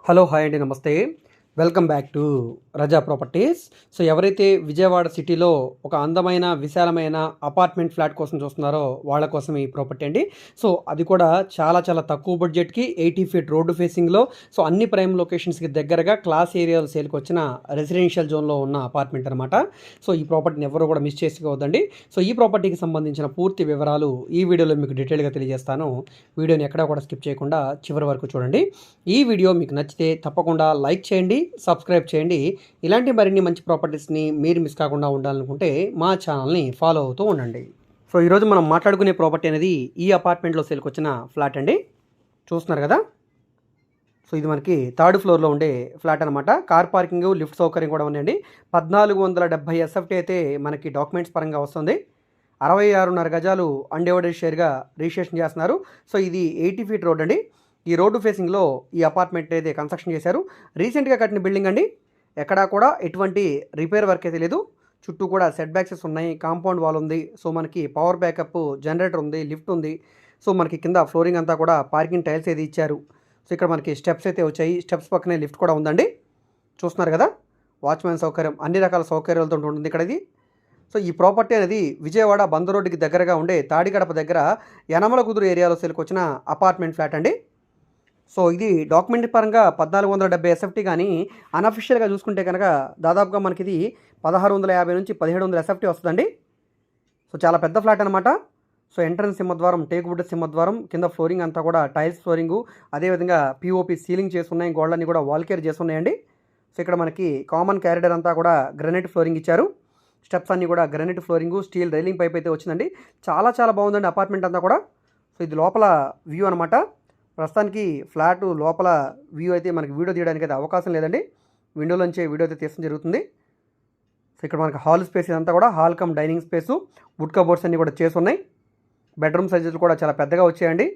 Hello hi అండి, నమస్తే. Welcome back to Raza properties. So ఎవరైతే విజయవాడ సిటీలో ఒక అందమైన విశాలమైన అపార్ట్మెంట్ ఫ్లాట్ కోసం చూస్తున్నారో వాళ్ళ కోసం ఈ ప్రాపర్టీ అండి. సో అది కూడా చాలా చాలా తక్కువ బడ్జెట్కి 80 ఫీట్ రోడ్డు ఫేసింగ్లో, సో అన్ని ప్రైమ్ లొకేషన్స్కి దగ్గరగా క్లాస్ ఏరియాలో సేల్కి వచ్చిన రెసిడెన్షియల్ జోన్లో ఉన్న అపార్ట్మెంట్ అనమాట. సో ఈ ప్రాపర్టీని ఎవరు కూడా మిస్ చేసుకోవద్దండి. సో ఈ ప్రాపర్టీకి సంబంధించిన పూర్తి వివరాలు ఈ వీడియోలో మీకు డీటెయిల్గా తెలియజేస్తాను. వీడియోని ఎక్కడా కూడా స్కిప్ చేయకుండా చివరి వరకు చూడండి. ఈ వీడియో మీకు నచ్చితే తప్పకుండా లైక్ చేయండి, సబ్స్క్రైబ్ చేయండి. ఇలాంటి మరిన్ని మంచి ప్రాపర్టీస్ని మీరు మిస్ కాకుండా ఉండాలనుకుంటే మా ఛానల్ని ఫాలో అవుతూ ఉండండి. సో ఈరోజు మనం మాట్లాడుకునే ప్రాపర్టీ అనేది ఈ అపార్ట్మెంట్లో సేల్కి వచ్చిన ఫ్లాట్ అండి. చూస్తున్నారు కదా. సో ఇది మనకి థర్డ్ ఫ్లోర్లో ఉండే ఫ్లాట్ అనమాట. కార్ పార్కింగ్, లిఫ్ట్ సౌకర్యం కూడా ఉందండి. 1470 SFT అయితే మనకి డాక్యుమెంట్స్ పరంగా వస్తుంది. 66.5 గజాలు అన్డివైడెడ్ షేర్గా రిజిస్ట్రేషన్ చేస్తున్నారు. సో ఇది 80 ఫీట్ రోడ్ అండి. ఈ రోడ్డు ఫేసింగ్లో ఈ అపార్ట్మెంట్ అయితే కన్స్ట్రక్షన్ చేశారు. రీసెంట్గా కట్టిన బిల్డింగ్ అండి. ఎక్కడా కూడా ఎటువంటి రిపేర్ వర్క్ అయితే లేదు. చుట్టూ కూడా సెట్ బ్యాక్సెస్ ఉన్నాయి, కాంపౌండ్ వాల్ ఉంది. సో మనకి పవర్ బ్యాకప్ జనరేటర్ ఉంది, లిఫ్ట్ ఉంది. సో మనకి కింద ఫ్లోరింగ్ అంతా కూడా పార్కింగ్ టైల్స్ అయితే ఇచ్చారు. సో ఇక్కడ మనకి స్టెప్స్ అయితే వచ్చాయి. స్టెప్స్ పక్కనే లిఫ్ట్ కూడా ఉందండి. చూస్తున్నారు కదా. వాచ్మెన్ సౌకర్యం, అన్ని రకాల సౌకర్యాలతో ఉంటుంది ఇక్కడ ఇది. సో ఈ ప్రాపర్టీ అనేది విజయవాడ బందర్ రోడ్డుకి దగ్గరగా ఉండే తాడిగడప దగ్గర యనమల కుదురు ఏరియాలో సేల్కి వచ్చిన అపార్ట్మెంట్ ఫ్లాట్ అండి. సో ఇది డాక్యుమెంట్ పరంగా 1470 SFT, కానీ అన్అఫిషియల్గా చూసుకుంటే కనుక దాదాపుగా మనకి ఇది 1650 నుంచి 1700 SFT వస్తుందండి. సో చాలా పెద్ద ఫ్లాట్ అనమాట. సో ఎంట్రన్స్ సింహద్వారం, టేకువుడ్ సింహద్వారం, కింద ఫ్లోరింగ్ అంతా కూడా టైల్స్ ఫ్లోరింగు, అదేవిధంగా POP సీలింగ్ చేసి ఉన్నాయి, గోడలన్నీ కూడా వాల్ కేర్ చేసి ఉన్నాయండి. సో ఇక్కడ మనకి కామన్ క్యారిడర్ అంతా కూడా గ్రానైట్ ఫ్లోరింగ్ ఇచ్చారు. స్టెప్స్ అన్నీ కూడా granite flooring, steel railing pipe అయితే వచ్చిందండి. చాలా చాలా బాగుందండి అపార్ట్మెంట్ అంతా కూడా. సో ఇది లోపల వ్యూ అనమాట. ప్రస్తుతానికి ఫ్లాట్ లోపల వ్యూ అయితే మనకి వీడియో తీయడానికి అయితే అవకాశం లేదండి. విండోలోంచే వీడియో అయితే తీయడం జరుగుతుంది. సో ఇక్కడ మనకి హాల్ స్పేస్ ఇదంతా కూడా hall cum dining space, would cupboards అన్నీ కూడా చేసి ఉన్నాయి. బెడ్రూమ్ సైజులు కూడా చాలా పెద్దగా వచ్చాయండి.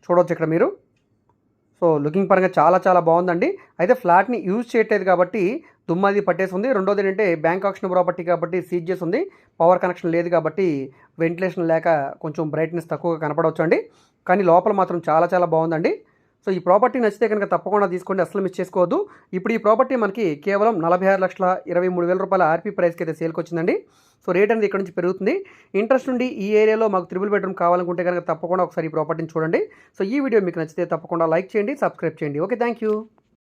చూడవచ్చు ఇక్కడ మీరు. సో లుకింగ్ పరంగా చాలా చాలా బాగుందండి. అయితే ఫ్లాట్ని యూజ్ చేయట్లేదు కాబట్టి దుమ్మది పట్టేసి ఉంది. రెండోది ఏంటంటే బ్యాంక్ ఆక్షన్ ప్రాపర్టీ కాబట్టి సీజ్ చేసి ఉంది. పవర్ కనెక్షన్ లేదు కాబట్టి వెంటిలేషన్ లేక కొంచెం బ్రైట్నెస్ తక్కువగా కనపడవచ్చు అండి. కానీ లోపల మాత్రం చాలా చాలా బాగుందండి. సో ఈ ప్రాపర్టీ నచ్చితే కనుక తప్పకుండా తీసుకోండి, అసలు మిస్ చేసుకోవద్దు. ఇప్పుడు ఈ ప్రాపర్టీ మనకి కేవలం 46,23,000 రూపాయల ఆర్పీ ప్రైస్కి అయితే సేల్కి వచ్చిందండి. సో రేట్ అనేది ఇక్కడ నుంచి పెరుగుతుంది. ఇంట్రెస్ట్ ఉండి ఈ ఏరియాలో మాకు 3 బెడ్రూమ్ కావాలనుకుంటే కనుక తప్పకుండా ఒకసారి ఈ ప్రాపర్టీని చూడండి. సో ఈ వీడియో మీకు నచ్చితే తప్పకుండా లైక్ చేయండి, సబ్స్క్రైబ్ చేయండి. Okay, thank you.